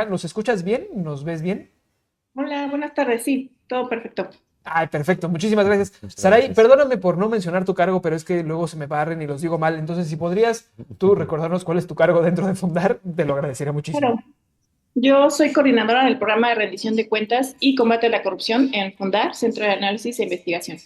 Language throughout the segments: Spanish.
¿Nos escuchas bien? ¿Nos ves bien? Hola, buenas tardes. Sí, todo perfecto. Ay, perfecto, muchísimas gracias. Muchas Saray, gracias. perdóname por no mencionar tu cargo, pero es que luego se me barren y los digo mal. Entonces, si podrías tú recordarnos cuál es tu cargo dentro de Fundar, te lo agradecería muchísimo. Claro. Yo soy coordinadora del programa de rendición de cuentas y combate a la corrupción en Fundar, Centro de Análisis e Investigación.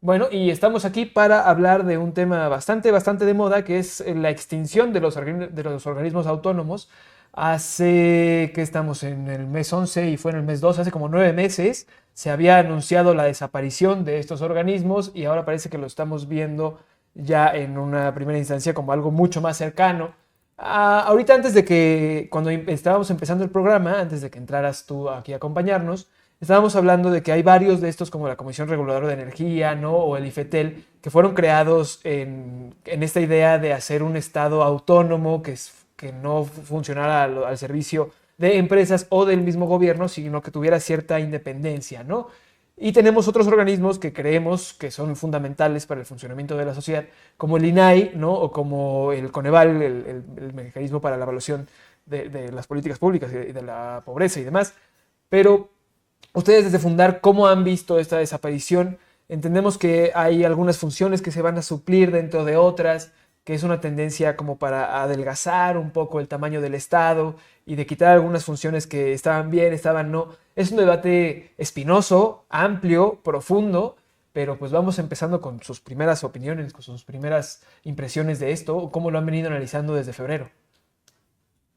Bueno, y estamos aquí para hablar de un tema bastante de moda, que es la extinción de de los organismos autónomos. Hace que estamos en el mes 11 y fue en el mes 2, hace como 9 meses, se había anunciado la desaparición de estos organismos y ahora parece que lo estamos viendo ya en una primera instancia como algo mucho más cercano. Ahorita antes de que, cuando estábamos empezando el programa, antes de que entraras tú aquí a acompañarnos, estábamos hablando de que hay varios de estos, como la Comisión Reguladora de Energía, ¿no? O el IFETEL, que fueron creados en esta idea de hacer un Estado autónomo que no funcionara al servicio de empresas o del mismo gobierno, sino que tuviera cierta independencia, ¿no? Y tenemos otros organismos que creemos que son fundamentales para el funcionamiento de la sociedad, como el INAI, ¿no? O como el Coneval, el mecanismo para la evaluación de las políticas públicas y de la pobreza y demás. Pero ustedes desde Fundar, ¿cómo han visto esta desaparición? Entendemos que hay algunas funciones que se van a suplir dentro de otras, que es una tendencia como para adelgazar un poco el tamaño del Estado y de quitar algunas funciones que estaban bien, estaban no. Es un debate espinoso, amplio, profundo, pero pues vamos empezando con sus primeras opiniones, con sus primeras impresiones de esto, o cómo lo han venido analizando desde febrero.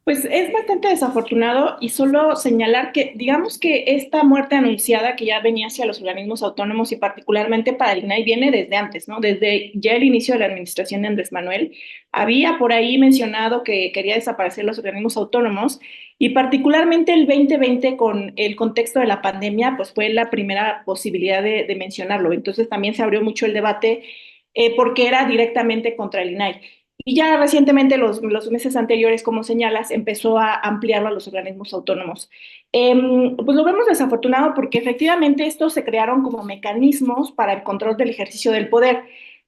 Pues es bastante desafortunado y solo señalar que, digamos que esta muerte anunciada que ya venía hacia los organismos autónomos y particularmente para el INAI viene desde antes, ¿no? Desde ya el inicio de la administración de Andrés Manuel, había por ahí mencionado que quería desaparecer los organismos autónomos y particularmente el 2020 con el contexto de la pandemia, pues fue la primera posibilidad de mencionarlo. Entonces también se abrió mucho el debate porque era directamente contra el INAI. Y ya recientemente, los meses anteriores, como señalas, empezó a ampliarlo a los organismos autónomos. Pues lo vemos desafortunado porque efectivamente estos se crearon como mecanismos para el control del ejercicio del poder.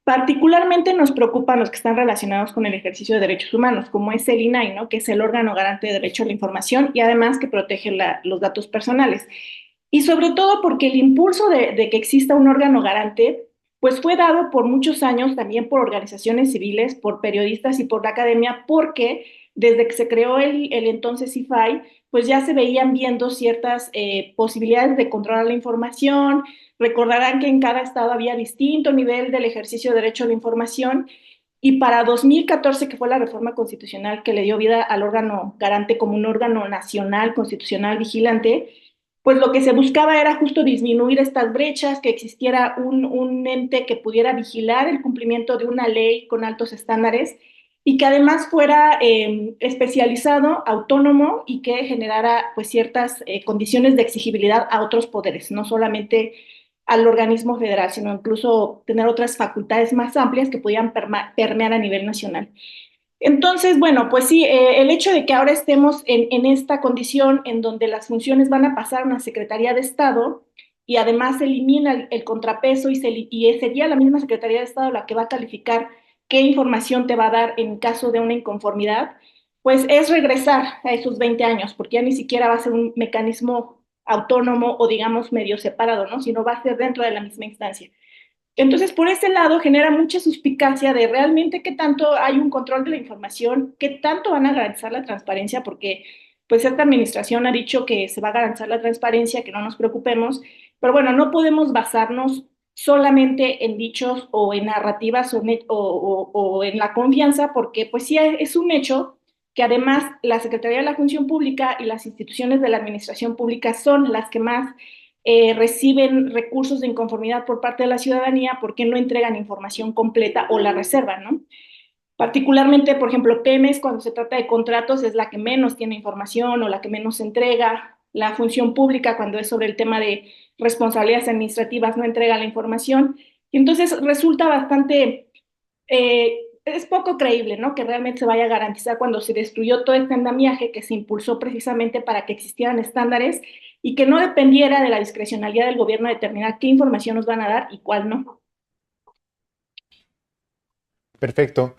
Particularmente nos preocupan los que están relacionados con el ejercicio de derechos humanos, como es el INAI, ¿no? Que es el órgano garante de derecho a la información y además que protege los datos personales. Y sobre todo porque el impulso de que exista un órgano garante pues fue dado por muchos años también por organizaciones civiles, por periodistas y por la academia, porque desde que se creó el entonces IFAI, pues ya se veían viendo ciertas posibilidades de controlar la información. Recordarán que en cada estado había distinto nivel del ejercicio de derecho a la información y para 2014, que fue la reforma constitucional que le dio vida al órgano garante como un órgano nacional constitucional vigilante, pues lo que se buscaba era justo disminuir estas brechas, que existiera un ente que pudiera vigilar el cumplimiento de una ley con altos estándares y que además fuera especializado, autónomo y que generara pues ciertas condiciones de exigibilidad a otros poderes, no solamente al organismo federal, sino incluso tener otras facultades más amplias que pudieran permear a nivel nacional. Entonces, bueno, pues sí, el hecho de que ahora estemos en esta condición en donde las funciones van a pasar a una Secretaría de Estado y además se elimina el contrapeso y sería la misma Secretaría de Estado la que va a calificar qué información te va a dar en caso de una inconformidad, pues es regresar a esos 20 años, porque ya ni siquiera va a ser un mecanismo autónomo o digamos medio separado, ¿no? Sino va a ser dentro de la misma instancia. Entonces, por ese lado, genera mucha suspicacia de realmente qué tanto hay un control de la información, qué tanto van a garantizar la transparencia, porque pues esta administración ha dicho que se va a garantizar la transparencia, que no nos preocupemos, pero bueno, no podemos basarnos solamente en dichos o en narrativas o en la confianza, porque pues sí es un hecho que además la Secretaría de la Función Pública y las instituciones de la administración pública son las que más reciben recursos de inconformidad por parte de la ciudadanía porque no entregan información completa o la reservan, ¿no? Particularmente, por ejemplo, Pemex, cuando se trata de contratos, es la que menos tiene información o la que menos entrega. La función pública, cuando es sobre el tema de responsabilidades administrativas, no entrega la información. Y entonces resulta bastante es poco creíble, ¿no? Que realmente se vaya a garantizar cuando se destruyó todo este andamiaje que se impulsó precisamente para que existieran estándares y que no dependiera de la discrecionalidad del gobierno determinar qué información nos van a dar y cuál no. Perfecto.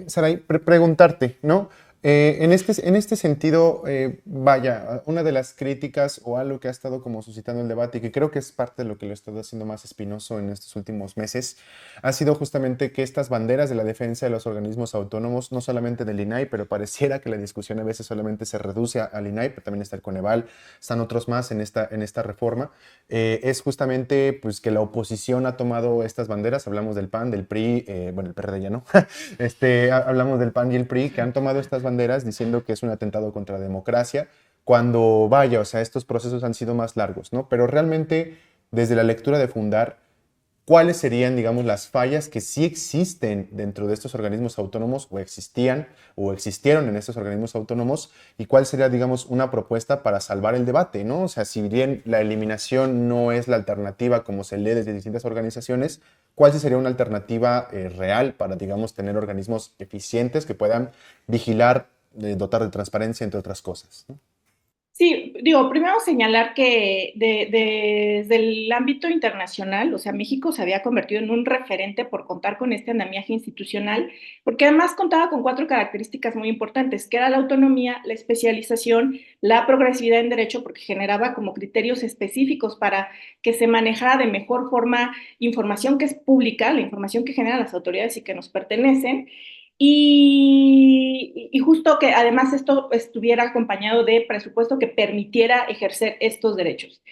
Saray, preguntarte, ¿no? En este sentido, vaya, una de las críticas o algo que ha estado como suscitando el debate y que creo que es parte de lo que lo ha estado haciendo más espinoso en estos últimos meses, ha sido justamente que estas banderas de la defensa de los organismos autónomos, no solamente del INAI, pero pareciera que la discusión a veces solamente se reduce al INAI, pero también está el Coneval, están otros más en esta reforma, es justamente pues que la oposición ha tomado estas banderas, hablamos del PAN, del PRI, bueno, el PRD ya no, hablamos del PAN y el PRI, que han tomado estas banderas diciendo que es un atentado contra la democracia, cuando vaya, o sea, estos procesos han sido más largos, ¿no? Pero realmente, desde la lectura de Fundar, ¿cuáles serían, digamos, las fallas que sí existen dentro de estos organismos autónomos o existían o existieron en estos organismos autónomos y cuál sería, digamos, una propuesta para salvar el debate, ¿no? O sea, si bien la eliminación no es la alternativa como se lee desde distintas organizaciones, ¿cuál sí sería una alternativa real para, digamos, tener organismos eficientes que puedan vigilar, dotar de transparencia, entre otras cosas, ¿no? Sí, digo, primero señalar que desde el ámbito internacional, o sea, México se había convertido en un referente por contar con este andamiaje institucional, porque además contaba con cuatro características muy importantes, que era la autonomía, la especialización, la progresividad en derecho, porque generaba como criterios específicos para que se manejara de mejor forma información que es pública, la información que generan las autoridades y que nos pertenecen, y justo que además esto estuviera acompañado de presupuesto que permitiera ejercer estos derechos.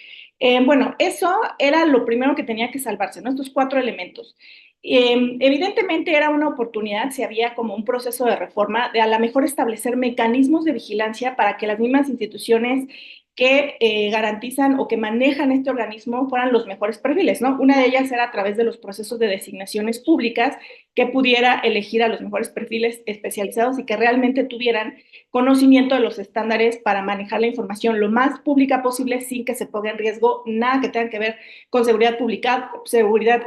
Bueno, eso era lo primero que tenía que salvarse, ¿no? Estos cuatro elementos. Evidentemente era una oportunidad, si había como un proceso de reforma, de a lo mejor establecer mecanismos de vigilancia para que las mismas instituciones que garantizan o que manejan este organismo fueran los mejores perfiles, ¿no? Una de ellas era a través de los procesos de designaciones públicas, que pudiera elegir a los mejores perfiles especializados y que realmente tuvieran conocimiento de los estándares para manejar la información lo más pública posible sin que se ponga en riesgo nada que tenga que ver con seguridad pública, seguridad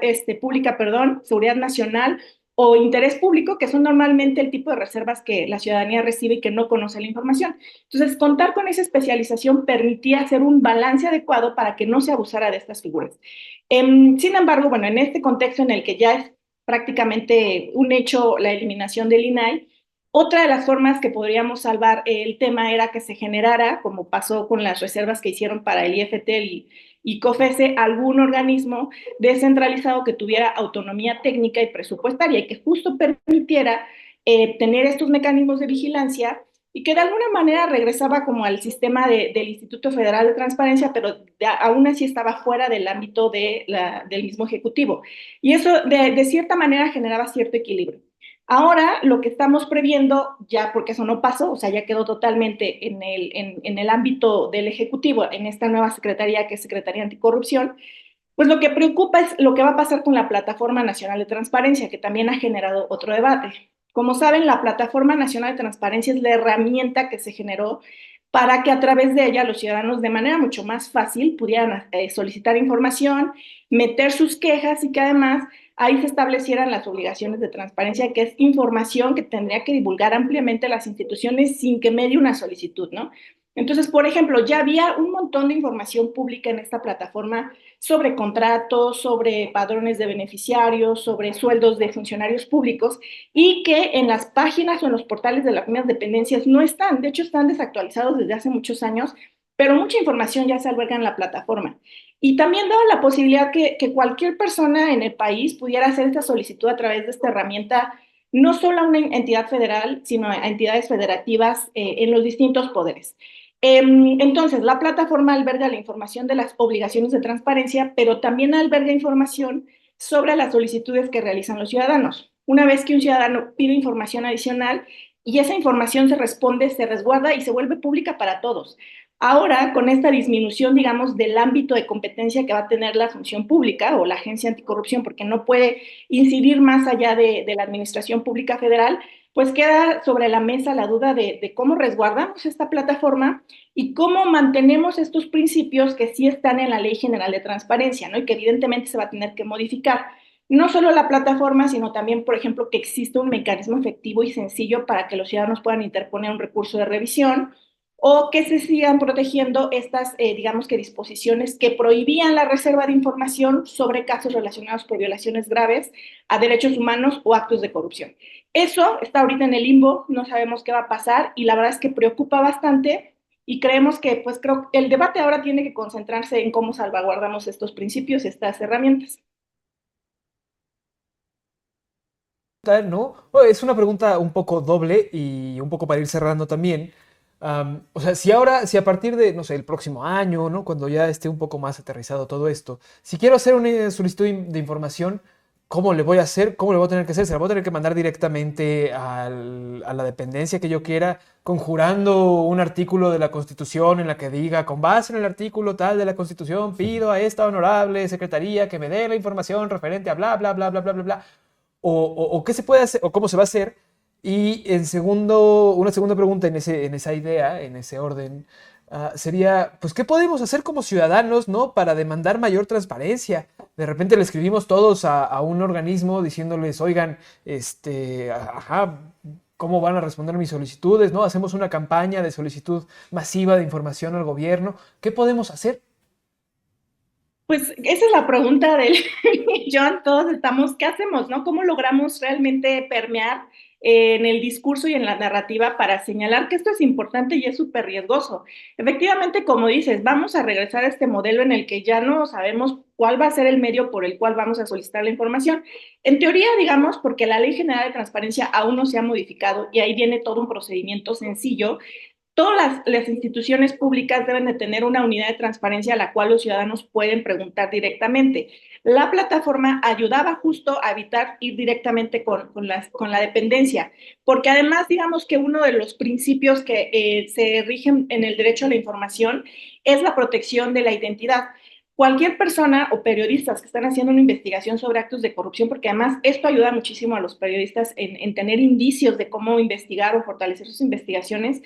nacional o interés público, que son normalmente el tipo de reservas que la ciudadanía recibe y que no conoce la información. Entonces, contar con esa especialización permitía hacer un balance adecuado para que no se abusara de estas figuras. Sin embargo, bueno, en este contexto en el que ya es prácticamente un hecho la eliminación del INAI, otra de las formas que podríamos salvar el tema era que se generara, como pasó con las reservas que hicieron para el IFT y COFESE, algún organismo descentralizado que tuviera autonomía técnica y presupuestaria y que justo permitiera tener estos mecanismos de vigilancia y que de alguna manera regresaba como al sistema del Instituto Federal de Transparencia, pero aún así estaba fuera del ámbito del mismo Ejecutivo. Y eso de cierta manera generaba cierto equilibrio. Ahora lo que estamos previendo, ya porque eso no pasó, o sea, ya quedó totalmente en el ámbito del Ejecutivo, en esta nueva secretaría que es Secretaría Anticorrupción, pues lo que preocupa es lo que va a pasar con la Plataforma Nacional de Transparencia, que también ha generado otro debate. Como saben, la Plataforma Nacional de Transparencia es la herramienta que se generó para que a través de ella los ciudadanos de manera mucho más fácil pudieran solicitar información, meter sus quejas y que además ahí se establecieran las obligaciones de transparencia, que es información que tendría que divulgar ampliamente las instituciones sin que medie una solicitud, ¿no? Entonces, por ejemplo, ya había un montón de información pública en esta plataforma sobre contratos, sobre padrones de beneficiarios, sobre sueldos de funcionarios públicos y que en las páginas o en los portales de las mismas dependencias no están. De hecho, están desactualizados desde hace muchos años, pero mucha información ya se alberga en la plataforma. Y también daba la posibilidad que cualquier persona en el país pudiera hacer esta solicitud a través de esta herramienta, no solo a una entidad federal, sino a entidades federativas en los distintos poderes. Entonces, la plataforma alberga la información de las obligaciones de transparencia, pero también alberga información sobre las solicitudes que realizan los ciudadanos. Una vez que un ciudadano pide información adicional y esa información se responde, se resguarda y se vuelve pública para todos. Ahora, con esta disminución, digamos, del ámbito de competencia que va a tener la función pública o la agencia anticorrupción, porque no puede incidir más allá de la administración pública federal, pues queda sobre la mesa la duda de cómo resguardamos esta plataforma y cómo mantenemos estos principios que sí están en la Ley General de Transparencia, ¿no? Y que evidentemente se va a tener que modificar. No solo la plataforma, sino también, por ejemplo, que existe un mecanismo efectivo y sencillo para que los ciudadanos puedan interponer un recurso de revisión o que se sigan protegiendo estas, digamos que disposiciones que prohibían la reserva de información sobre casos relacionados por violaciones graves a derechos humanos o actos de corrupción. Eso está ahorita en el limbo, no sabemos qué va a pasar y la verdad es que preocupa bastante y creemos que, pues creo que el debate ahora tiene que concentrarse en cómo salvaguardamos estos principios y estas herramientas. ¿No? Bueno, es una pregunta un poco doble y un poco para ir cerrando también. O sea, si a partir de, no sé, el próximo año, ¿no? Cuando ya esté un poco más aterrizado todo esto, si quiero hacer una solicitud de información, ¿cómo le voy a hacer? ¿Cómo le voy a tener que hacer? ¿Se la voy a tener que mandar directamente a la dependencia que yo quiera, conjurando un artículo de la Constitución en la que diga, con base en el artículo tal de la Constitución, pido a esta honorable secretaría que me dé la información referente a bla, bla, bla, bla, bla, bla, bla? O qué se puede hacer, o cómo se va a hacer. Y una segunda pregunta en esa idea, en ese orden, sería, pues, ¿qué podemos hacer como ciudadanos, ¿no? Para demandar mayor transparencia. De repente le escribimos todos a un organismo diciéndoles, oigan, ajá, ¿cómo van a responder mis solicitudes, ¿no? Hacemos una campaña de solicitud masiva de información al gobierno. ¿Qué podemos hacer? Pues esa es la pregunta del millón, todos estamos, ¿qué hacemos, no? ¿Cómo logramos realmente permear en el discurso y en la narrativa para señalar que esto es importante y es súper riesgoso? Efectivamente, como dices, vamos a regresar a este modelo en el que ya no sabemos cuál va a ser el medio por el cual vamos a solicitar la información. En teoría, digamos, porque la Ley General de Transparencia aún no se ha modificado y ahí viene todo un procedimiento sencillo. Todas las instituciones públicas deben de tener una unidad de transparencia a la cual los ciudadanos pueden preguntar directamente. La plataforma ayudaba justo a evitar ir directamente con la dependencia, porque además, digamos que uno de los principios que se rigen en el derecho a la información es la protección de la identidad. Cualquier persona o periodistas que están haciendo una investigación sobre actos de corrupción, porque además esto ayuda muchísimo a los periodistas en tener indicios de cómo investigar o fortalecer sus investigaciones,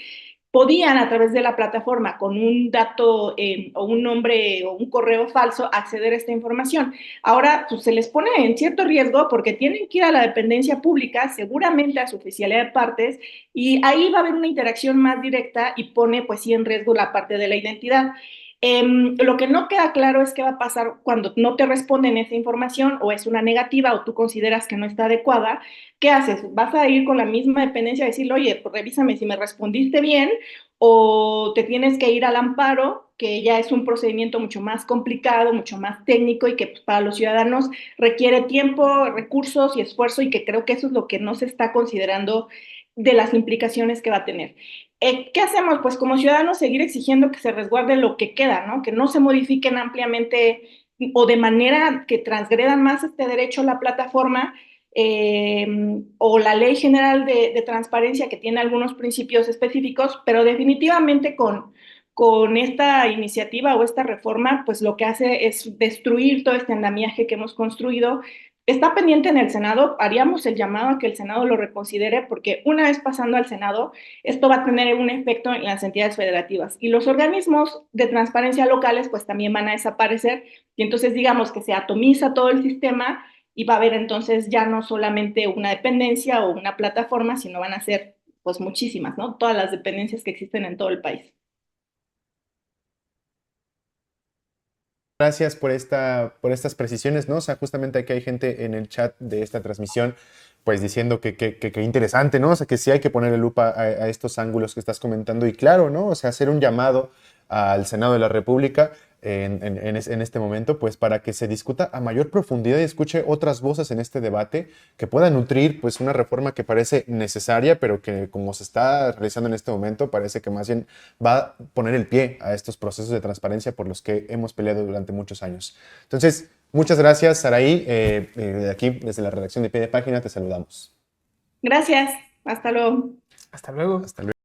podían a través de la plataforma con un dato o un nombre o un correo falso acceder a esta información. Ahora pues, se les pone en cierto riesgo porque tienen que ir a la dependencia pública, seguramente a su oficialidad de partes, y ahí va a haber una interacción más directa y pone pues sí en riesgo la parte de la identidad. Lo que no queda claro es qué va a pasar cuando no te responden esa información o es una negativa o tú consideras que no está adecuada. ¿Qué haces? ¿Vas a ir con la misma dependencia a decirle, oye, pues revísame si me respondiste bien? ¿O te tienes que ir al amparo, que ya es un procedimiento mucho más complicado, mucho más técnico y que pues, para los ciudadanos requiere tiempo, recursos y esfuerzo y que creo que eso es lo que no se está considerando de las implicaciones que va a tener? ¿Qué hacemos? Pues como ciudadanos seguir exigiendo que se resguarde lo que queda, ¿no? Que no se modifiquen ampliamente o de manera que transgredan más este derecho a la plataforma eh, o la Ley General de Transparencia que tiene algunos principios específicos, pero definitivamente con esta iniciativa o esta reforma, pues lo que hace es destruir todo este andamiaje que hemos construido. Está pendiente en el Senado, haríamos el llamado a que el Senado lo reconsidere porque una vez pasando al Senado, esto va a tener un efecto en las entidades federativas y los organismos de transparencia locales pues también van a desaparecer y entonces digamos que se atomiza todo el sistema y va a haber entonces ya no solamente una dependencia o una plataforma, sino van a ser pues muchísimas, ¿no? Todas las dependencias que existen en todo el país. Gracias por estas precisiones, ¿no? O sea, justamente aquí hay gente en el chat de esta transmisión, pues diciendo que interesante, ¿no? O sea, que sí hay que ponerle lupa a estos ángulos que estás comentando y claro, ¿no? O sea, hacer un llamado al Senado de la República en este momento, pues para que se discuta a mayor profundidad y escuche otras voces en este debate que pueda nutrir, pues, una reforma que parece necesaria, pero que como se está realizando en este momento, parece que más bien va a poner el pie a estos procesos de transparencia por los que hemos peleado durante muchos años. Entonces, muchas gracias, Saraí. Aquí, desde la redacción de Pie de Página, te saludamos. Gracias, hasta luego. Hasta luego. Hasta luego.